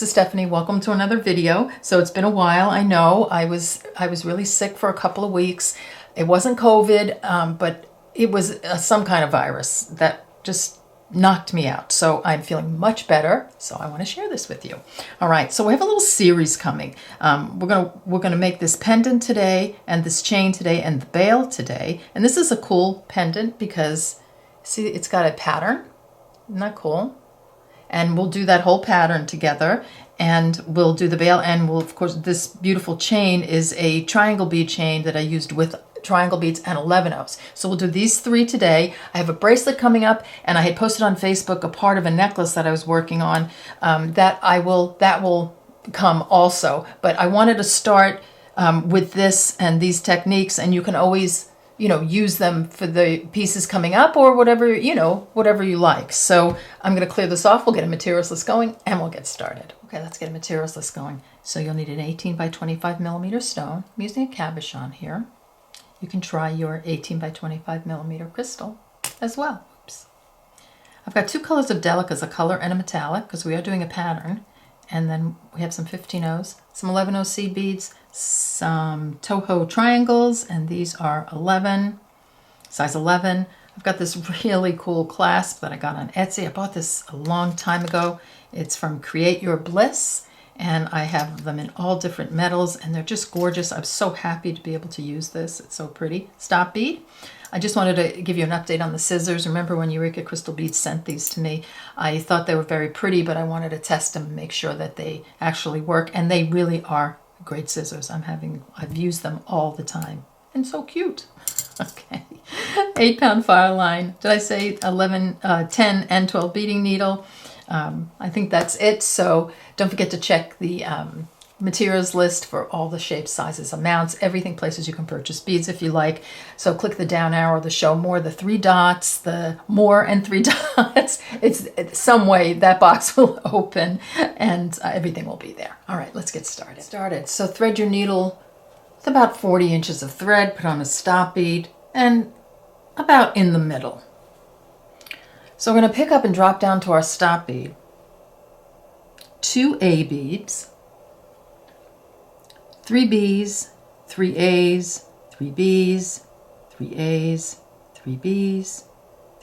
This is Stephanie. Welcome to another video. So it's been a while. I know I was really sick for a couple of weeks. It wasn't COVID, but it was some kind of virus that just knocked me out. So I'm feeling much better. So I want to share this with you. All right. So we have a little series coming. We're gonna make this pendant today, and this chain today, and the bail today. And this is a cool pendant because see, it's got a pattern. Isn't that cool? And we'll do that whole pattern together, and we'll do the bail, and we'll, of course, this beautiful chain is a triangle bead chain that I used with triangle beads and 11/0s. So we'll do these three today. I have a bracelet coming up, and I had posted on Facebook a part of a necklace that I was working on that will come also. But I wanted to start with this and these techniques, and you can always use them for the pieces coming up or whatever, whatever you like. So I'm going to clear this off. We'll get a materials list going and we'll get started. Okay, let's get a materials list going. So you'll need an 18 by 25 millimeter stone. I'm using a cabochon here. You can try your 18 by 25 millimeter crystal as well. Oops. I've got two colors of Delicas, a color and a metallic, because we are doing a pattern. And then we have some 15/0s, some 11/0 seed beads, some Toho triangles, and these are 11, size 11. I've got this really cool clasp that I got on Etsy. I bought this a long time ago. It's from Create Your Bliss, and I have them in all different metals, and they're just gorgeous. I'm so happy to be able to use this. It's so pretty. Stop bead. I just wanted to give you an update on the scissors. Remember when Eureka Crystal Beads sent these to me, I thought they were very pretty, but I wanted to test them and make sure that they actually work, and they really are great scissors. I've used them all the time, and so cute. Okay, 8-pound file line. Did I say 11, 10, and 12 beading needle? I think that's it. So don't forget to check the materials list for all the shapes, sizes, amounts, everything, places you can purchase beads if you like. So click the down arrow, the show more, the 3 dots, the more and 3 dots. It's some way that box will open and everything will be there. All right, let's get started. So thread your needle with about 40 inches of thread, put on a stop bead, and about in the middle. So we're going to pick up and drop down to our stop bead, 2 A beads, 3 B's, 3 A's, 3 B's, 3 A's, 3 B's,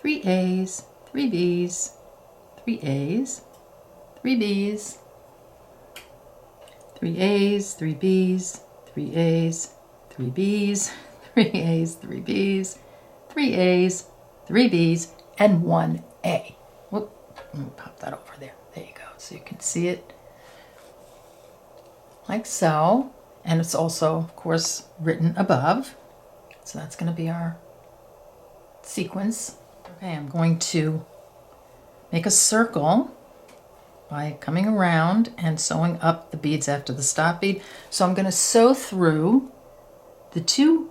3 A's, 3 B's, 3 A's, 3 B's, 3 A's, 3 B's, 3 A's, 3 B's, 3 A's, 3 B's, 3 A's, 3 B's, and 1 A. Whoop, let me pop that over there. There you go. So you can see it like so. And it's also, of course, written above. So that's going to be our sequence. Okay, I'm going to make a circle by coming around and sewing up the beads after the stop bead. So I'm going to sew through the 2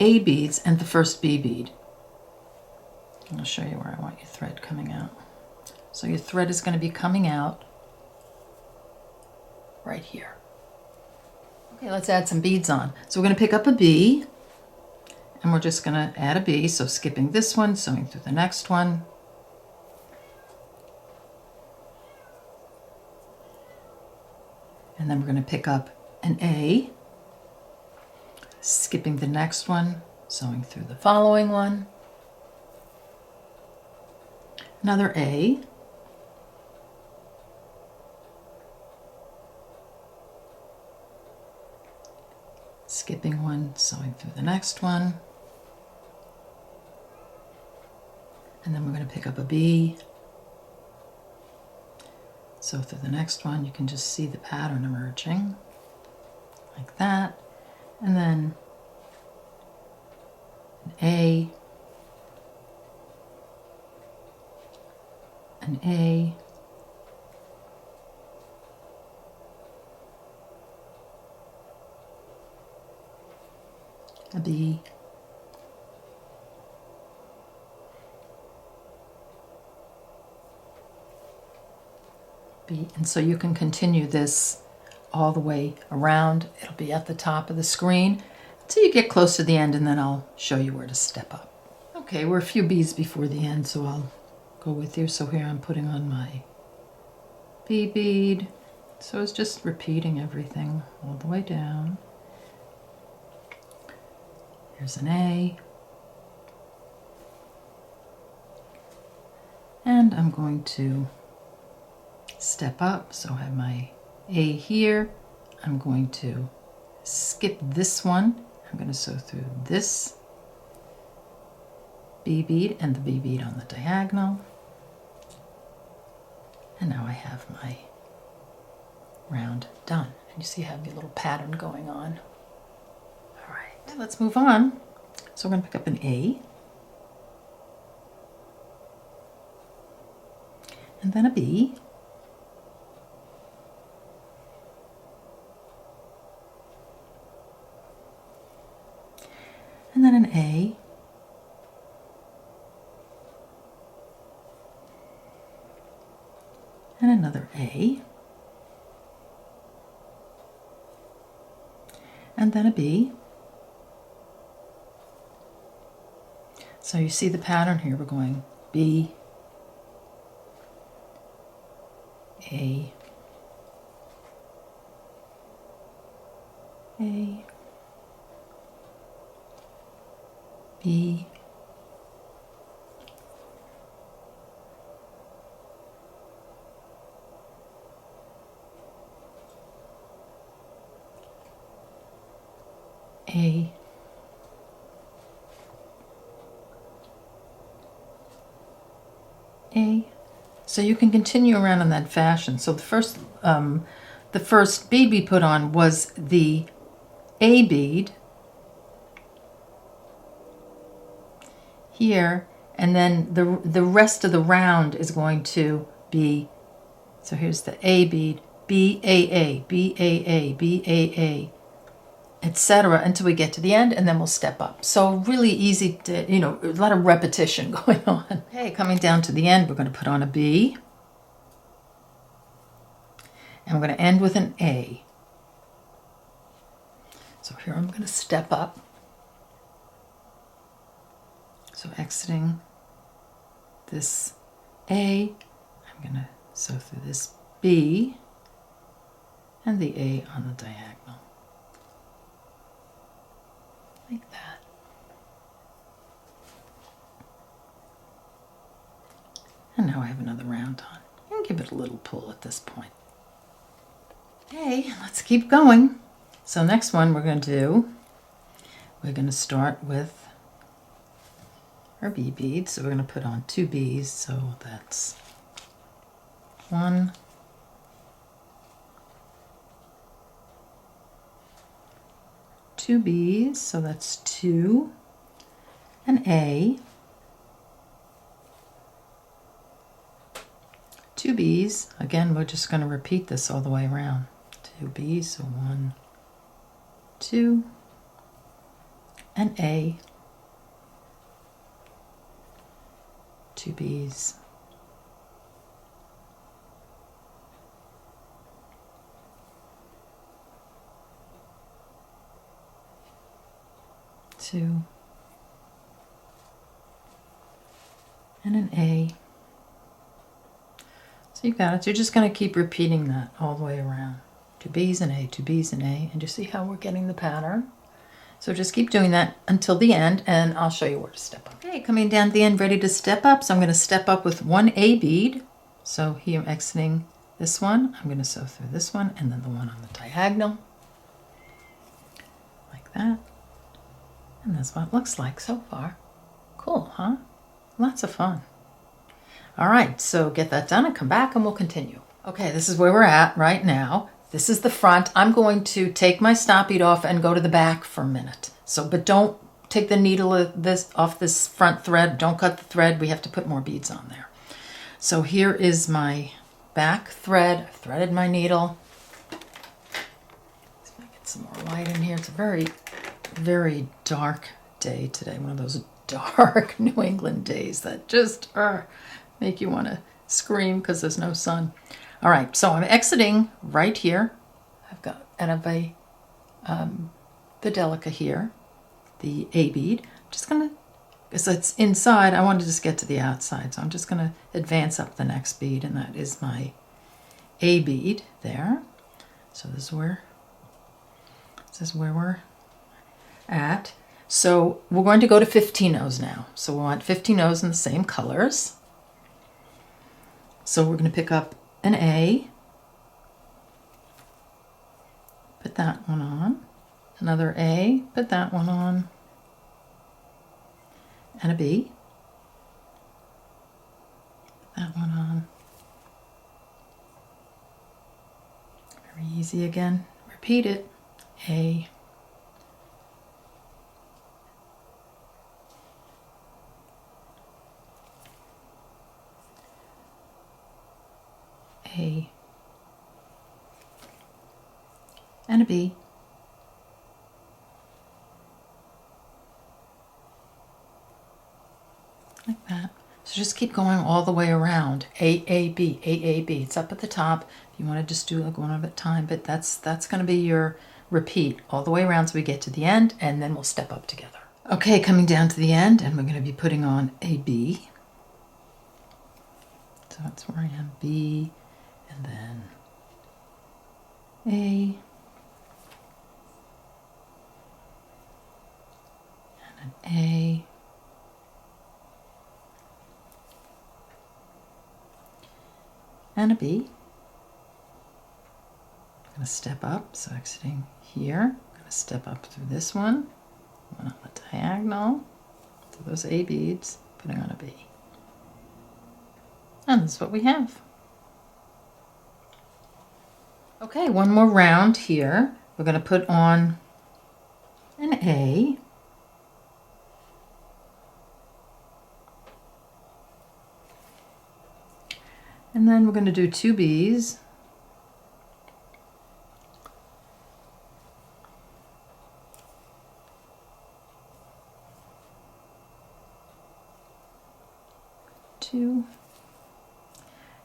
A beads and the first B bead. I'll show you where I want your thread coming out. So your thread is going to be coming out right here. Okay, let's add some beads on. So we're going to pick up a B, and we're just going to add a B. So skipping this one, sewing through the next one. And then we're going to pick up an A, skipping the next one, sewing through the following one. Another A. Skipping one, sewing through the next one. And then we're going to pick up a B. Sew through the next one. You can just see the pattern emerging like that. And then an A, an A, a B, B, and so you can continue this all the way around. It'll be at the top of the screen until you get close to the end, and then I'll show you where to step up. Okay, we're a few beads before the end, so I'll go with you. So here I'm putting on my B bead, So it's just repeating everything all the way down. Here's an A. And I'm going to step up, so I have my A here. I'm going to skip this one. I'm going to sew through this B bead and the B bead on the diagonal. And now I have my round done. And you see I have a little pattern going on. All right, let's move on. So we're going to pick up an A. And then a B. And then an A. And another A. And then a B. So you see the pattern here. We're going B, A, A, B, A, A. So you can continue around in that fashion. So the first bead we put on was the A bead here, and then the rest of the round is going to be, so here's the A bead, B A A, B A A, B A A, etc. until we get to the end, and then we'll step up. So really easy to, you know, a lot of repetition going on. Okay, coming down to the end, we're going to put on a B, and we're going to end with an A. So here I'm going to step up. So exiting this A, I'm going to sew through this B and the A on the diagonal. Like that. And now I have another round on. You can give it a little pull at this point. Okay, let's keep going. So next one we're going to start with our B beads. So we're going to put on 2 B's. So that's 1, 2 B's, so that's 2, an A, 2 B's, again we're just going to repeat this all the way around, 2 B's, so 1, 2, an A, 2 B's, 2, and an A. So you got it. You're just going to keep repeating that all the way around. 2 B's and A, 2 B's and A, and you see how we're getting the pattern. So just keep doing that until the end, and I'll show you where to step up. Okay, coming down to the end, ready to step up. So I'm going to step up with 1 A bead. So here I'm exiting this one. I'm going to sew through this one and then the one on the diagonal. Like that. And that's what it looks like so far. Cool, huh? Lots of fun. All right, so get that done and come back and we'll continue. Okay, this is where we're at right now. This is the front. I'm going to take my stop bead off and go to the back for a minute. So, but don't take the needle off this front thread. Don't cut the thread. We have to put more beads on there. So here is my back thread. I've threaded my needle. Let's get some more light in here. It's a very, very dark day today. One of those dark New England days that just make you want to scream because there's no sun. All right, so I'm exiting right here. I have the Delica here, the A bead. I'm just gonna, because it's inside, I want to just get to the outside, so I'm just gonna advance up the next bead, and that is my A bead there. So this is where we're at. So we're going to go to 15 O's now. So we want 15 O's in the same colors. So we're going to pick up an A, put that one on, another A, put that one on, and a B, put that one on. Very easy again. Repeat it. A, A, and a B, like that. So just keep going all the way around. A, A, B, A, A, B. It's up at the top. If you want to just do like one at a time, but that's going to be your repeat all the way around so we get to the end, and then we'll step up together. Okay, coming down to the end, and we're going to be putting on a B. So that's where I am, B, and then A, and an A, and a B. I'm going to step up, so exiting here, I'm going to step up through this one on the diagonal, through those A beads, putting on a B. And this is what we have. Okay, one more round here. We're going to put on an A. And then we're going to do 2 B's. Two.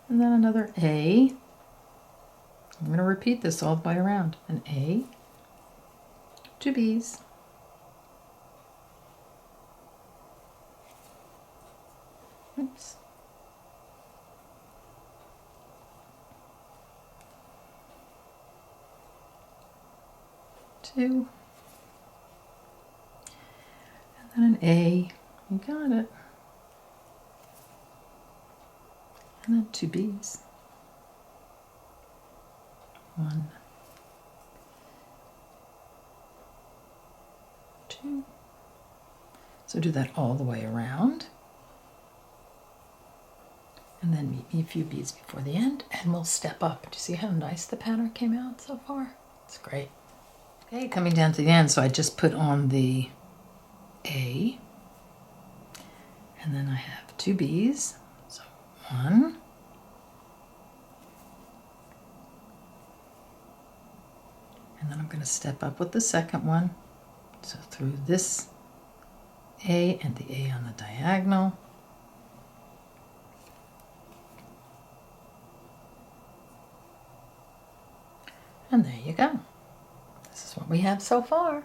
And then another A. I'm going to repeat this all the way around. An A, 2 B's, oops, two, and then an A, you got it, and then 2 B's. 1, 2. So do that all the way around. And then meet me a few beads before the end, and we'll step up. Do you see how nice the pattern came out so far? It's great. Okay, coming down to the end, so I just put on the A, and then I have 2 B's. So 1, and then I'm going to step up with the second one. So through this A and the A on the diagonal. And there you go. This is what we have so far.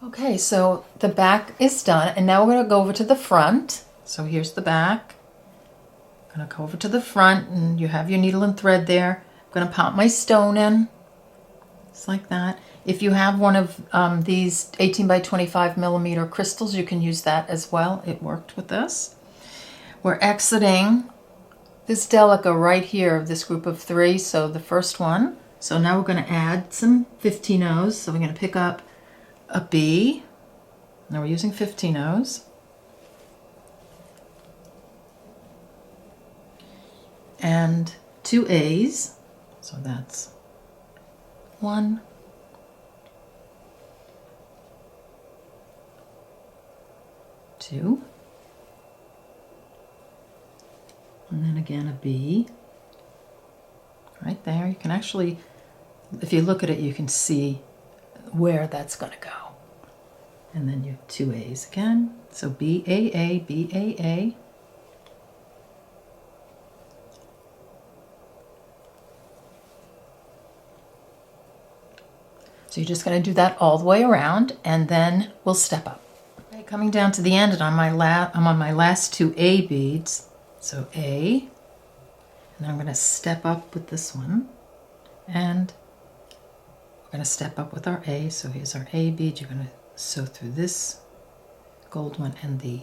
Okay, so the back is done, and now we're going to go over to the front. So here's the back. I'm going to go over to the front, and you have your needle and thread there. I'm going to pop my stone in. Just like that. If you have one of these 18 by 25 millimeter crystals, you can use that as well. It worked with this. We're exiting this Delica right here of this group of 3. So the first one. So now we're going to add some 15 O's. So we're going to pick up a B. Now we're using 15 O's. And 2 A's. So that's 1, 2, and then again a B right there. You can actually, if you look at it, you can see where that's going to go. And then you have 2 A's again. So B A A, B A A. So you're just going to do that all the way around, and then we'll step up. Okay, coming down to the end, and I'm on my last 2 A beads. So A, and I'm going to step up with this one And we're going to step up with our A. So here's our A bead. You're going to sew through this gold one and the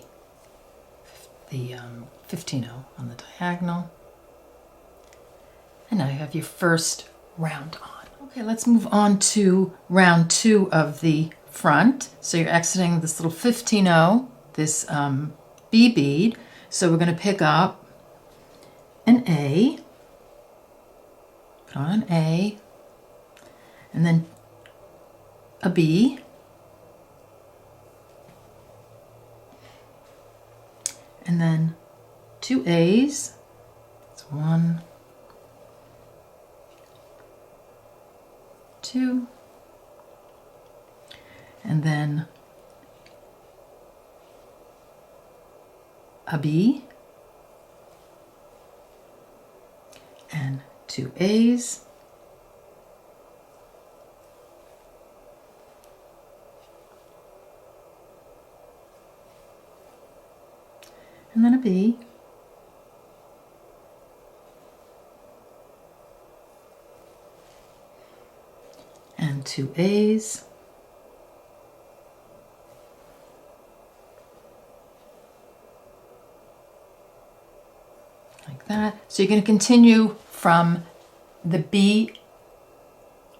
15-0 on the diagonal. And now you have your first round on. Okay, let's move on to round 2 of the front. So you're exiting this little 15-0, this B bead. So we're going to pick up an A, put on an A, and then a B, and then 2 A's. That's 1, 2, and then a B, and 2 A's, and then a B, and 2 A's, like that. So you're going to continue from the B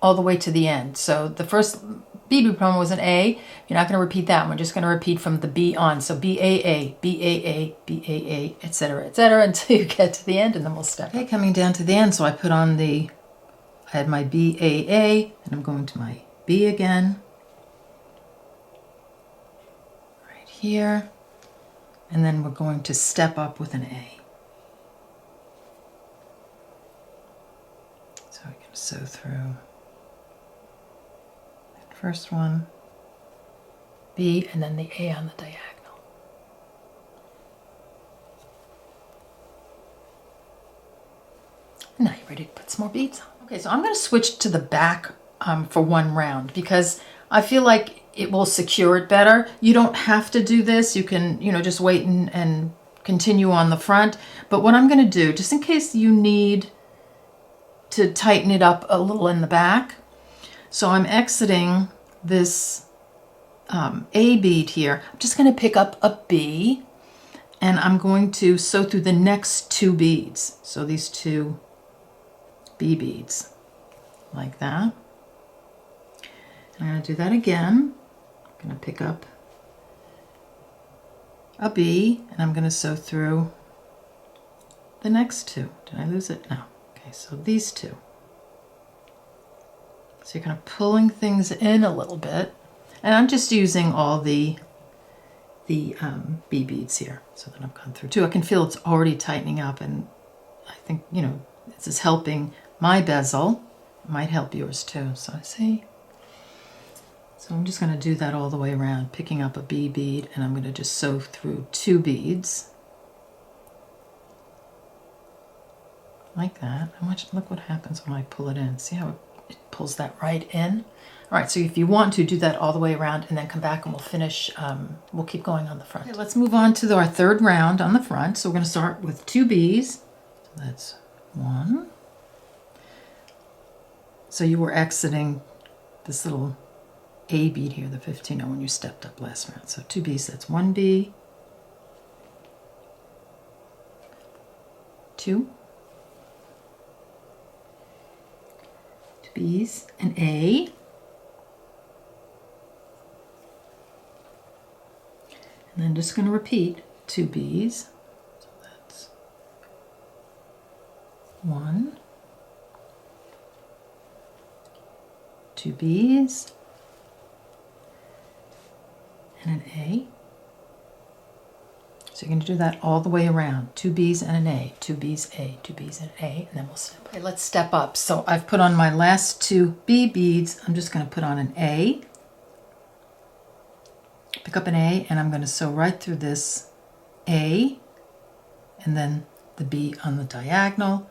all the way to the end. So the first bead promo was an A. You're not going to repeat that one. We're just going to repeat from the B on. So BAA, BAA, BAA, etc., until you get to the end, and then we'll step. Okay, coming down to the end, so I put on I had my BAA, and I'm going to my B again, right here, and then we're going to step up with an A. So we can sew through that first one, B, and then the A on the diagonal. And now you're ready to put some more beads on. Okay, so I'm going to switch to the back for one round because I feel like it will secure it better. You don't have to do this. You can, just wait and continue on the front. But what I'm going to do, just in case you need to tighten it up a little in the back, so I'm exiting this A bead here. I'm just going to pick up a B, and I'm going to sew through the next 2 beads. So these 2 B beads, like that. And I'm going to do that again. I'm going to pick up a B, and I'm going to sew through the next 2. Did I lose it? No. Okay, so these 2. So you're kind of pulling things in a little bit. And I'm just using all the B beads here so that I've gone through 2. I can feel it's already tightening up, and I think, this is helping my bezel. It might help yours too. So I see. So I'm just going to do that all the way around, picking up a B bead, and I'm going to just sew through 2 beads. Like that. And look what happens when I pull it in. See how it pulls that right in? All right, so if you want to, do that all the way around and then come back and we'll finish, we'll keep going on the front. Okay, let's move on to our 3rd round on the front. So we're going to start with 2 B's. So that's 1. So you were exiting this little A bead here, the 15-0, when you stepped up last round. So 2 B's, that's 1 B, 2, 2 B's, an A, and then just going to repeat 2 B's. So that's 1, 2 B's, and an A. So you're going to do that all the way around. 2 B's and an A, 2 B's, A, 2 B's and an A, and then we'll step. Okay, let's step up. So I've put on my last 2 B beads. I'm just going to put on an A, pick up an A, and I'm going to sew right through this A, and then the B on the diagonal,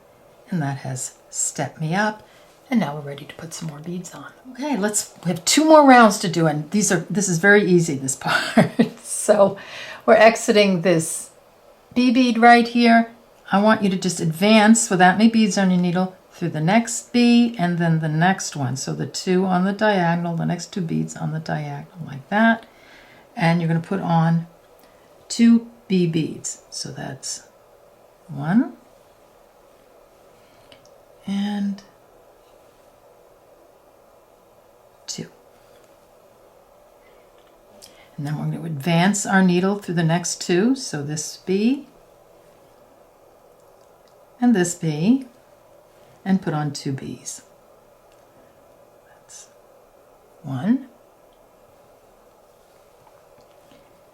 and that has stepped me up. And now we're ready to put some more beads on. Okay, we have 2 more rounds to do, and this is very easy, this part. So we're exiting this B bead right here. I want you to just advance without any beads on your needle through the next bee and then the next one. So the 2 on the diagonal, the next 2 beads on the diagonal like that. And you're going to put on 2 bee beads. So that's 1 and 2. And then we're going to advance our needle through the next 2. So this bee and this bee, and put on 2 bees. That's 1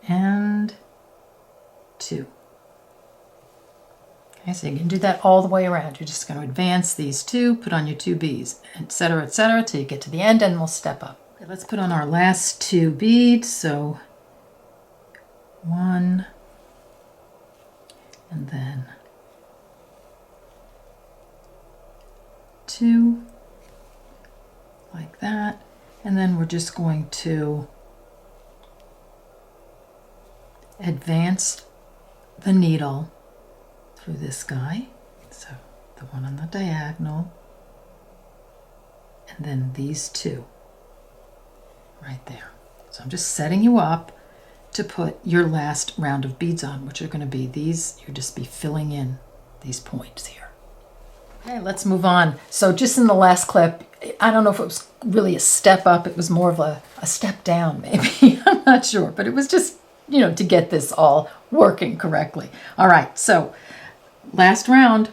and 2. Okay, so you can do that all the way around. You're just going to advance these 2, put on your 2 bees, etc., till you get to the end, and we'll step up. Okay, let's put on our last 2 beads. So 1 and then 2 like that, and then we're just going to advance the needle through this guy, so the one on the diagonal, and then these 2 right there. So I'm just setting you up to put your last round of beads on, which are going to be these. You'll just be filling in these points here. Okay, let's move on. So just in the last clip, I don't know if it was really a step up. It was more of a step down, maybe. I'm not sure, but it was just, you know, to get this all working correctly. All right, so last round,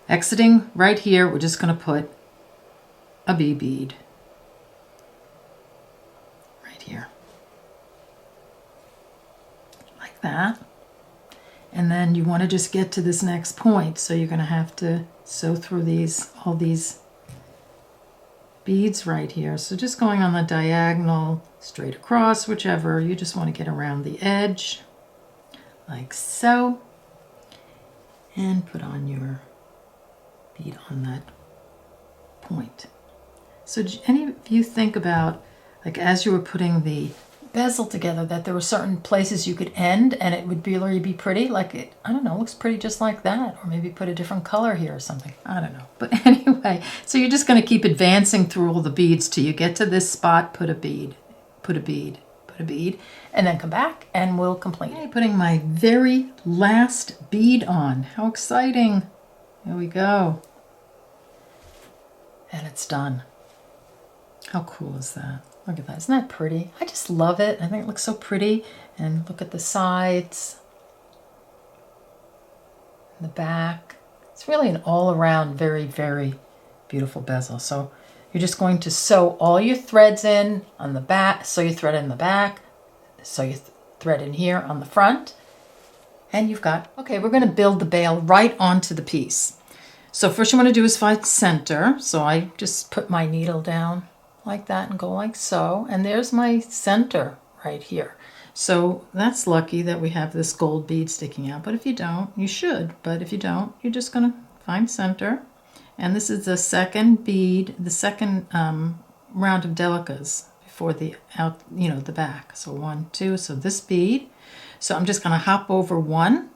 exiting right here, we're just going to put a bee bead right here, like that. And then you want to just get to this next point, so you're going to have to sew through all these beads right here. So just going on the diagonal, straight across, whichever. You just want to get around the edge, like so, and put on your bead on that point. So did any of you think about, like, as you were putting the bezel together, that there were certain places you could end and it would really be pretty? Like, it, I don't know, looks pretty just like that. Or maybe put a different color here or something. I don't know. But anyway, so you're just going to keep advancing through all the beads till you get to this spot, put a bead, put a bead, put a bead, and then come back and we'll complete. Okay, putting my very last bead on. How exciting. Here we go. And it's done. How cool is that? Look at that. Isn't that pretty? I just love it. I think it looks so pretty. And look at the sides, and the back. It's really an all-around very, very beautiful bezel. So you're just going to sew all your threads in on the back, sew your thread in the back, sew your thread in here on the front, and you've got, okay, we're going to build the bail right onto the piece. So first you want to do is find center. So I just put my needle down like that and go like so, and there's my center right here. So that's lucky that we have this gold bead sticking out, but if you don't, you should, but if you don't, you're just going to find center. And this is the second bead, the second round of Delicas before the out, you know, the back. So 1, 2, so this bead. So I'm just going to hop over 1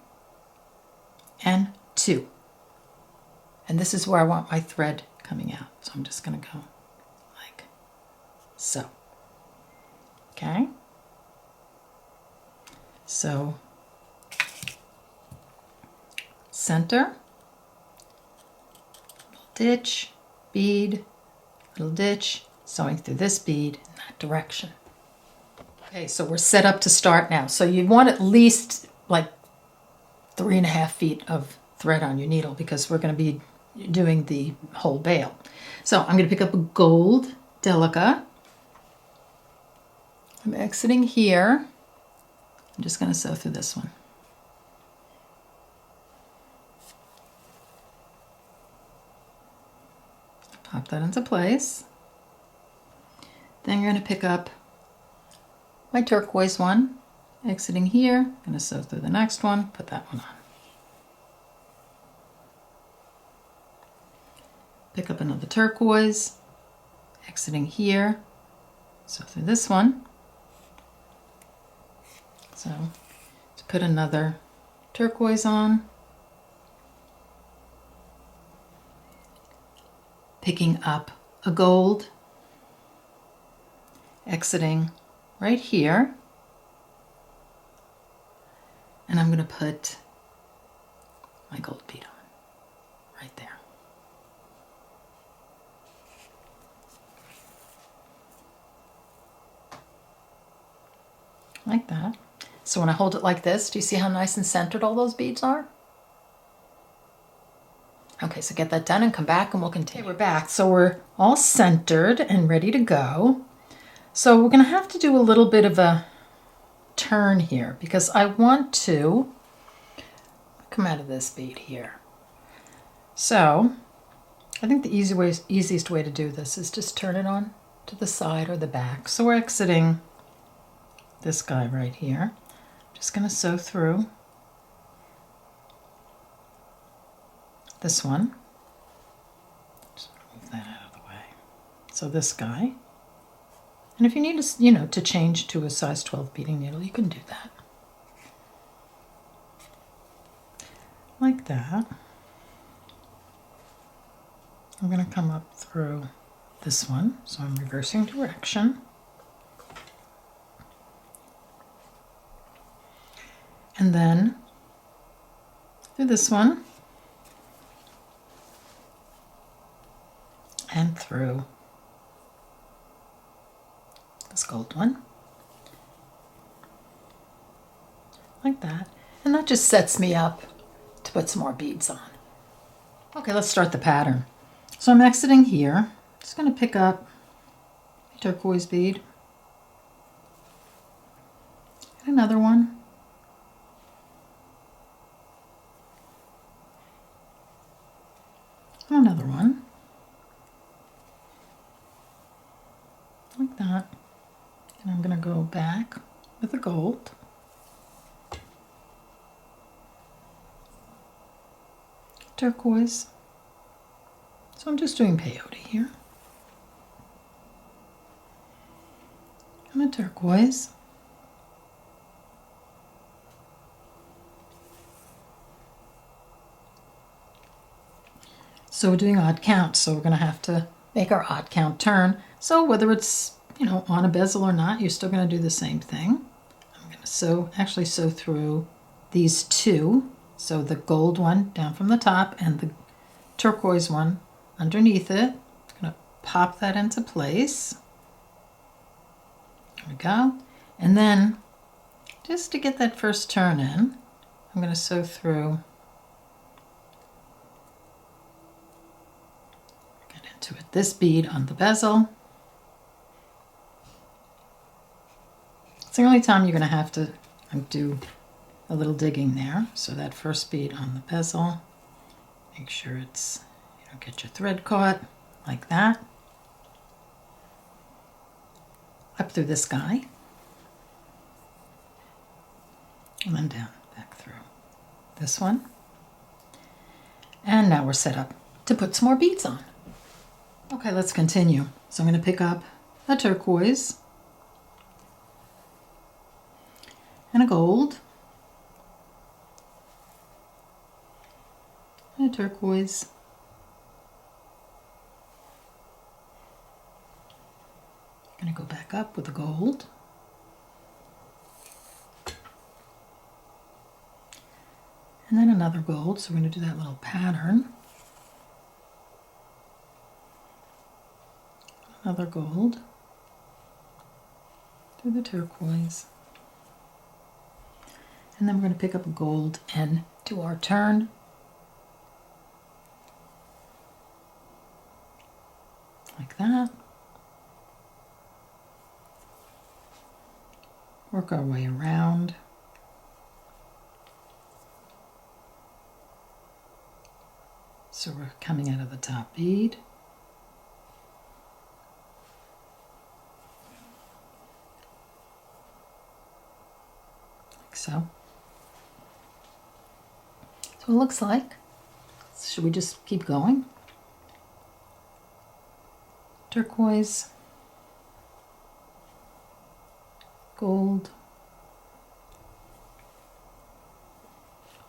and 2. And this is where I want my thread coming out. So I'm just going to go like so. Okay. So center, little ditch, bead, little ditch, sewing through this bead in that direction. Okay, so we're set up to start now. So you want at least like 3.5 feet of thread on your needle because we're going to be doing the whole bail. So I'm going to pick up a gold Delica. I'm exiting here. I'm just going to sew through this one. Pop that into place. Then you're going to pick up my turquoise one, exiting here. I'm going to sew through the next one, put that one on. Pick up another turquoise, exiting here, sew through this one. So to put another turquoise on, picking up a gold, exiting right here, and I'm going to put my gold bead on right there. Like that. So when I hold it like this, do you see how nice and centered all those beads are? Okay, so get that done and come back and we'll continue. Okay, we're back. So we're all centered and ready to go. So we're going to have to do a little bit of a turn here because I want to come out of this bead here. So I think the easiest way to do this is just turn it on to the side or the back. So we're exiting this guy right here. Just going to sew through this one. Just move that out of the way. So this guy. And if you need to, to change to a size 12 beading needle, you can do that. Like that. I'm going to come up through this one. So I'm reversing direction. And then through this one. And through this gold one, like that. And that just sets me up to put some more beads on. Okay, let's start the pattern. So I'm exiting here. Just going to pick up a turquoise bead and another one. And another one. Like that. And I'm going to go back with the gold. Turquoise. So I'm just doing peyote here. And a turquoise. So we're doing odd count, so we're going to have to make our odd count turn. So whether it's, on a bezel or not, you're still going to do the same thing. I'm going to actually sew through these two. So the gold one down from the top and the turquoise one underneath it. I'm going to pop that into place. There we go. And then just to get that first turn in, I'm going to sew through, get into it, this bead on the bezel. It's the only time you're going to have to do a little digging there. So that first bead on the bezel, make sure it's, you don't get your thread caught, like that. Up through this guy. And then down, back through this one. And now we're set up to put some more beads on. Okay, let's continue. So I'm going to pick up a turquoise and a gold and a turquoise I'm going to go back up with the gold and then another gold, so we're going to do that little pattern. Another gold through the turquoise. And then we're going to pick up a gold and do our turn. Like that. Work our way around. So we're coming out of the top bead. Like so. So it looks like. Should we just keep going? Turquoise, gold,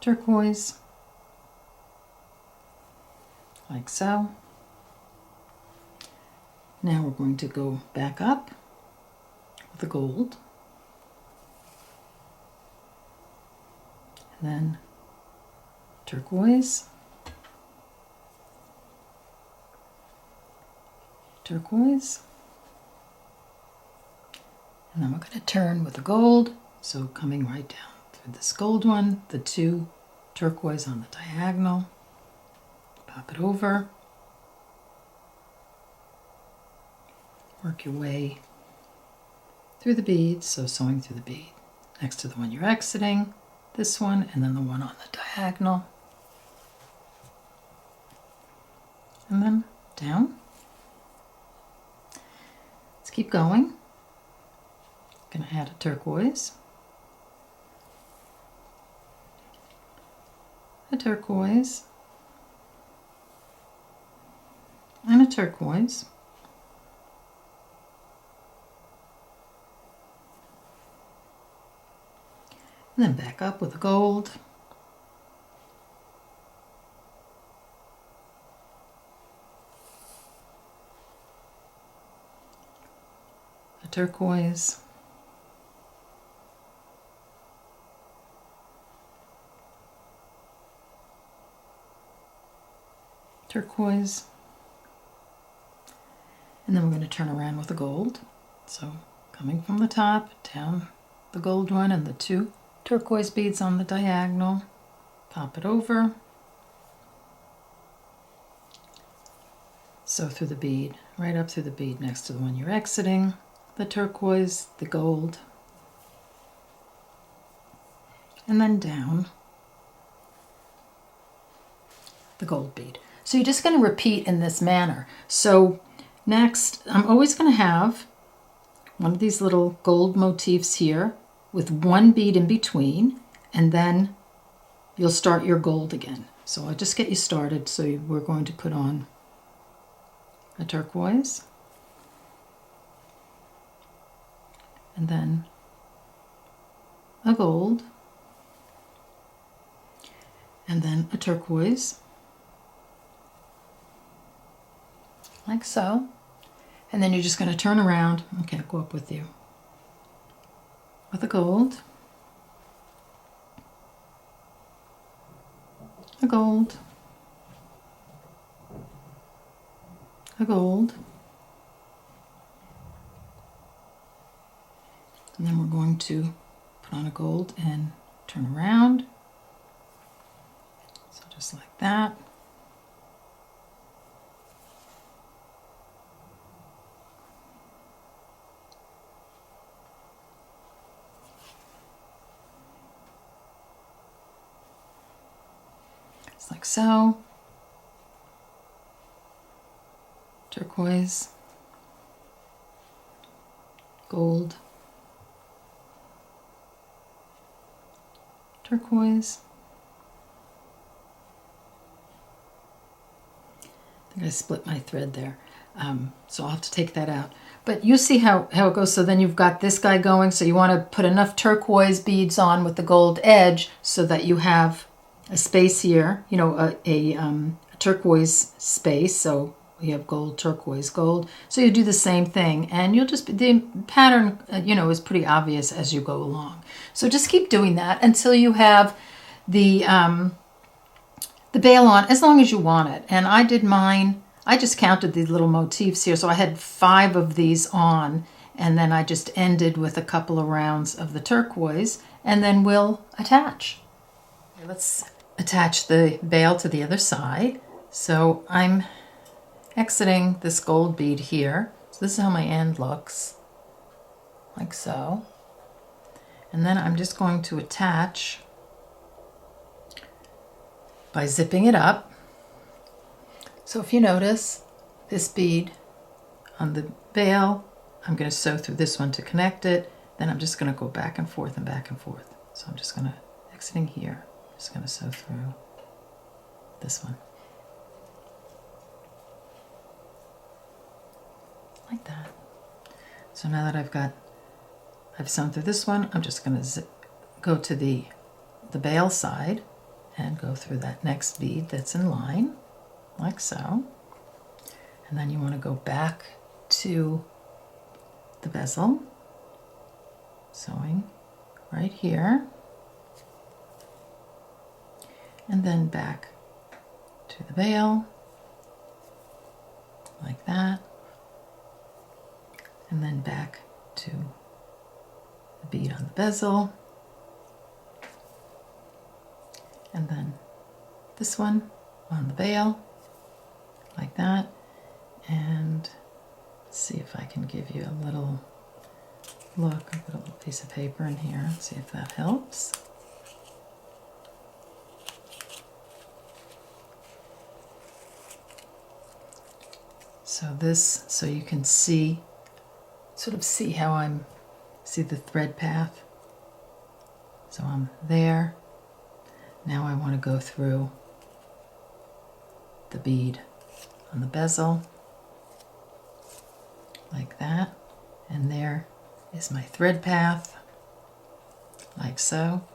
turquoise, like so. Now we're going to go back up with the gold. And then turquoise, turquoise, and then we're going to turn with the gold, so coming right down through this gold one, the two turquoise on the diagonal, pop it over, work your way through the bead, so sewing through the bead next to the one you're exiting, this one, and then the one on the diagonal, and then down. Let's keep going. Gonna add a turquoise, a turquoise, and a turquoise, and then back up with a gold, a turquoise, turquoise, and then we're going to turn around with the gold. So coming from the top, down the gold one and the two turquoise beads on the diagonal, pop it over, sew through the bead, right up through the bead next to the one you're exiting, the turquoise, the gold, and then down the gold bead. So you're just going to repeat in this manner. So next, I'm always going to have one of these little gold motifs here with one bead in between, and then you'll start your gold again. So I'll just get you started. So we're going to put on a turquoise, and then a gold, and then a turquoise, like so. And then you're just going to turn around. Okay, I'll go up with you. With a gold, a gold, a gold, and then we're going to put on a gold and turn around. So just like that. Like so. Turquoise, gold, turquoise. I think I split my thread there, so I'll have to take that out. But you see how it goes. So then you've got this guy going, so you want to put enough turquoise beads on with the gold edge so that you have a space here, you know, a turquoise space. So you have gold, turquoise, gold. So you do the same thing, and you'll just, the pattern, you know, is pretty obvious as you go along. So just keep doing that until you have the bail on, as long as you want it. And I did mine, I just counted these little motifs here. So I had 5 of these on, and then I just ended with a couple of rounds of the turquoise, and then we'll attach. Okay, let's attach the bail to the other side. So I'm exiting this gold bead here. So this is how my end looks, like so. And then I'm just going to attach by zipping it up. So if you notice this bead on the bail, I'm going to sew through this one to connect it. Then I'm just going to go back and forth and back and forth. So I'm just going to, exiting here, just going to sew through this one. Like that. So now that I've sewn through this one, I'm just going to go to the bail side and go through that next bead that's in line, like so. And then you want to go back to the bezel, sewing right here, and then back to the veil, like that, and then back to the bead on the bezel, and then this one on the veil, like that, and let's see if I can give you a little look. I put a little piece of paper in here, see if that helps. So this, so you can see, sort of see how see the thread path. So I'm there. Now I want to go through the bead on the bezel, like that, and there is my thread path, like so.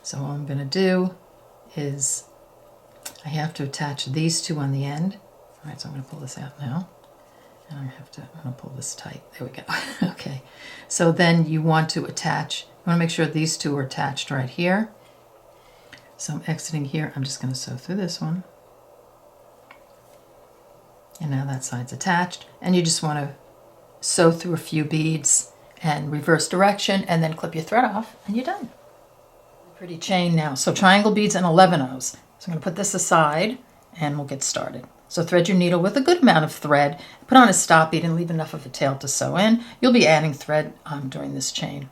So what I'm going to do is I have to attach these two on the end. All right, so I'm going to pull this out now, and I'm going to pull this tight. There we go. Okay, so then you want to attach, you want to make sure these two are attached right here. So I'm exiting here. I'm just going to sew through this one. And now that side's attached, and you just want to sew through a few beads and reverse direction, and then clip your thread off, and you're done. Pretty chain now. So triangle beads and 11/0s. So I'm going to put this aside, and we'll get started. So thread your needle with a good amount of thread, put on a stop bead, and leave enough of a tail to sew in. You'll be adding thread during this chain.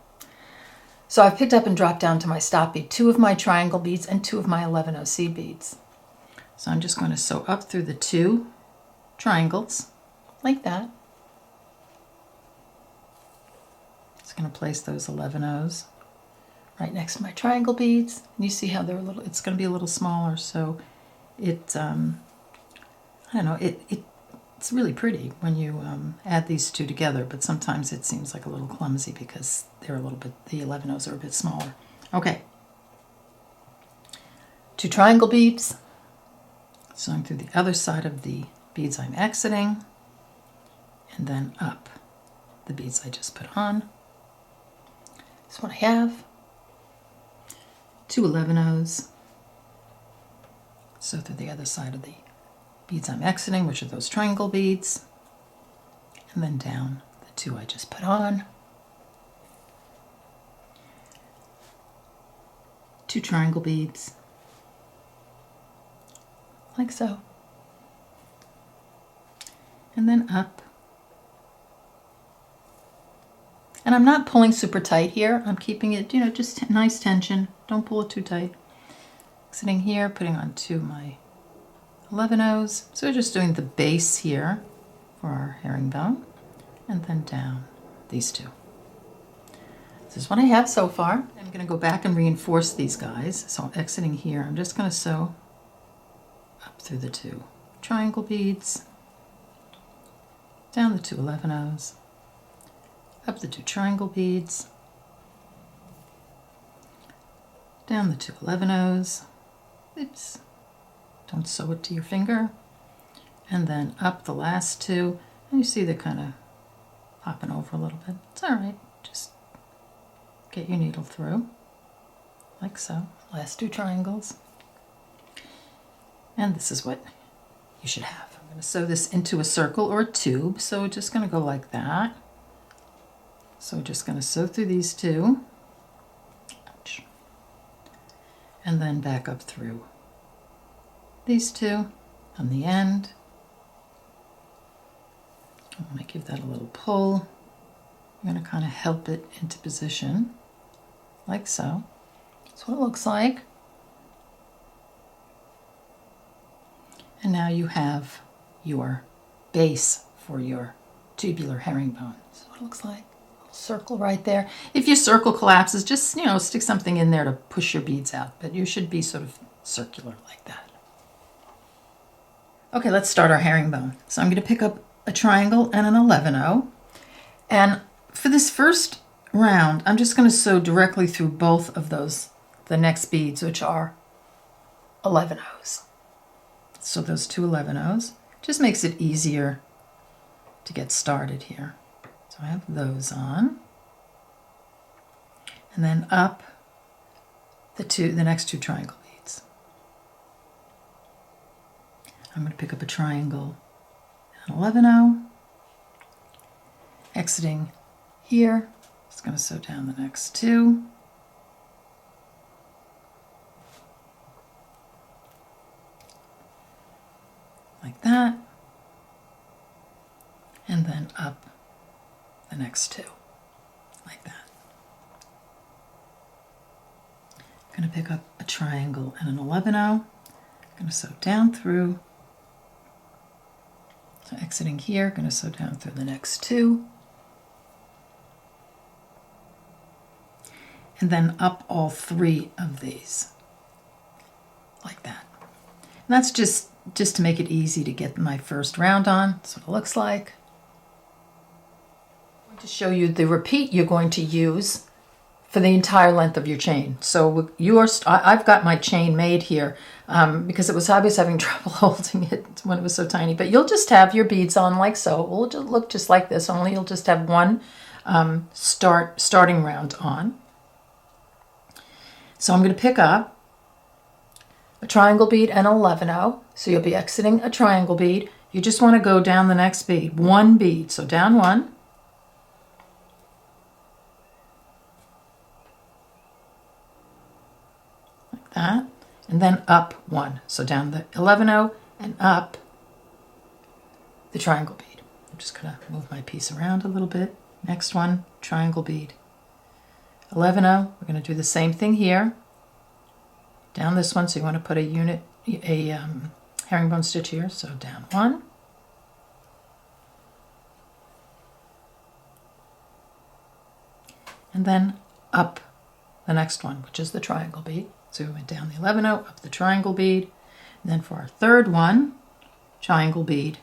So I've picked up and dropped down to my stop bead 2 of my triangle beads and 2 of my 11/0 seed beads. So I'm just going to sew up through the 2 triangles, like that. Just going to place those 11/0s right next to my triangle beads. And you see how they're it's going to be a little smaller, so it, I don't know, it's really pretty when you add these two together, but sometimes it seems like a little clumsy because they're a little bit, the 11/0s are a bit smaller. Okay. 2 triangle beads, sewing through the other side of the beads I'm exiting, and then up the beads I just put on. That's what I have. 2 11/0s, sew through the other side of the beads I'm exiting, which are those triangle beads, and then down the 2 I just put on. 2 triangle beads, like so, and then up. And I'm not pulling super tight here. I'm keeping it, you know, just nice tension. Don't pull it too tight. Exiting here, putting on 2 of my 11/0s. So we're just doing the base here for our herringbone, and then down these 2. This is what I have so far. I'm going to go back and reinforce these guys. So I'm exiting here. I'm just going to sew up through the 2 triangle beads, down the 2 11/0s, up the 2 triangle beads, down the 2 11/0s. Oops. Don't sew it to your finger. And then up the last 2. And you see they're kind of popping over a little bit. It's all right. Just get your needle through, like so. Last 2 triangles. And this is what you should have. I'm going to sew this into a circle or a tube. So we're just going to go like that. So we're just going to sew through these 2. Ouch. And then back up through these 2 on the end. I'm going to give that a little pull. I'm going to kind of help it into position, like so. That's what it looks like. And now you have your base for your tubular herringbone. That's what it looks like. A little circle right there. If your circle collapses, just, you know, stick something in there to push your beads out. But you should be sort of circular like that. Okay, let's start our herringbone. So I'm going to pick up a triangle and an 11/0. And for this first round, I'm just going to sew directly through both of those, the next beads, which are 11/0s. So those 2 11/0s just makes it easier to get started here. So I have those on. And then up the next 2 triangle beads. I'm going to pick up a triangle and 11-0. Exiting here, just going to sew down the next 2. Like that. And then up the next 2, like that. I'm going to pick up a triangle and an 11-0. I'm going to sew down through. So exiting here, going to sew down through the next 2. And then up all 3 of these, like that. And that's just to make it easy to get my first round on. That's what it looks like. I'm going to show you the repeat you're going to use for the entire length of your chain. So I've got my chain made here because I was having trouble holding it when it was so tiny. But you'll just have your beads on like so. It will just look just like this, only you'll just have one starting round on. So I'm going to pick up a triangle bead and 11-0. So you'll be exiting a triangle bead. You just want to go down the next bead, 1 bead. So down 1. Like that. And then up 1. So down the 11-0 and up the triangle bead. I'm just going to move my piece around a little bit. Next one, triangle bead. 11-0, we're going to do the same thing here. Down this one, so you want to put a herringbone stitch here. So down 1. And then up the next one, which is the triangle bead. So we went down the 11-0, up the triangle bead. And then for our third one, triangle bead.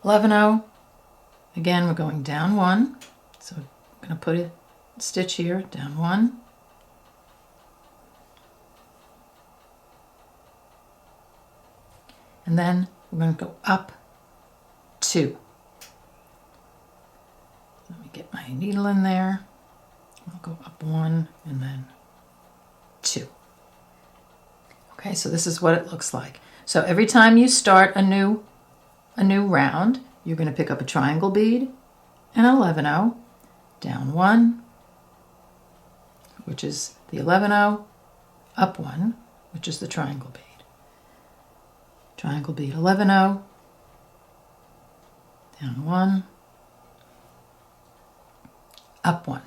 11-0, again, we're going down 1. So I'm going to put a stitch here, down 1. And then we're going to go up 2. Let me get my needle in there. I'll go up 1 and then 2. Okay, so this is what it looks like. So every time you start a new round, you're going to pick up a triangle bead and 11-0, down 1, which is the 11-0, up 1, which is the triangle bead. Triangle bead 11-0, down 1, up 1.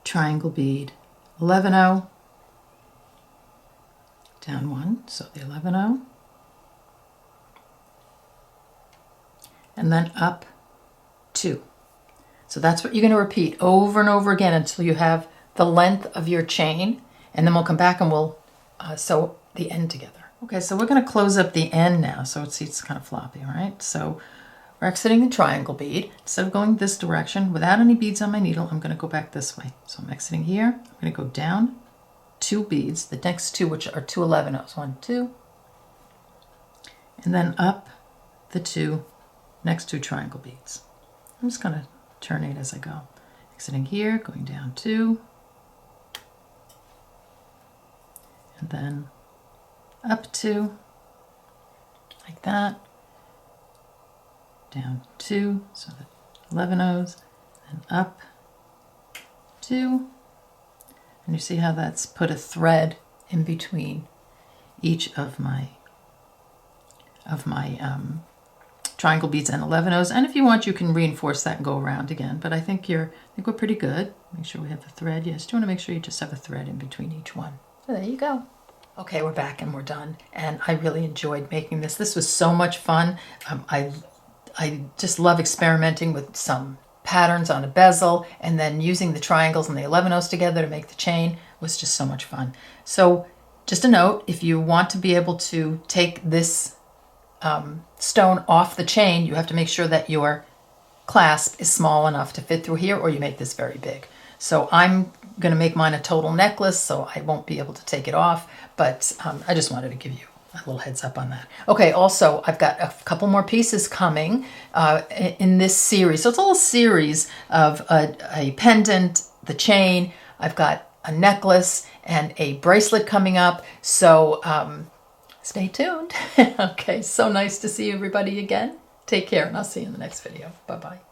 Triangle bead 11-0, down 1, so the 11-0, and then up 2. So that's what you're going to repeat over and over again until you have the length of your chain, and then we'll come back and we'll sew the end together. Okay, so we're going to close up the end now. So it's kind of floppy, right? So we're exiting the triangle bead. Instead of going this direction without any beads on my needle, I'm going to go back this way. So I'm exiting here. I'm going to go down 2 beads, the next 2, which are 2 11-0s, 1, 2, and then up the next 2 triangle beads. I'm just going to alternate as I go. Exiting here, going down 2, and then up 2, like that, down 2, so the 11-0s, and up 2, and you see how that's put a thread in between each of my triangle beads and 11-0s, and if you want you can reinforce that and go around again, but I think we're pretty good. Make sure we have the thread. Yes, you want to make sure you just have a thread in between each one. So there you go. Okay, we're back and we're done, and I really enjoyed making this. This was so much fun. I just love experimenting with some patterns on a bezel, and then using the triangles and the 11-0s together to make the chain was just so much fun. So just a note, if you want to be able to take this stone off the chain, you have to make sure that your clasp is small enough to fit through here, or you make this very big. So I'm going to make mine a total necklace, so I won't be able to take it off, but I just wanted to give you A little heads up on that. Okay, also, I've got a couple more pieces coming in this series. So it's a little series of a pendant, the chain. I've got a necklace and a bracelet coming up. So stay tuned. Okay, so nice to see everybody again. Take care, and I'll see you in the next video. Bye-bye.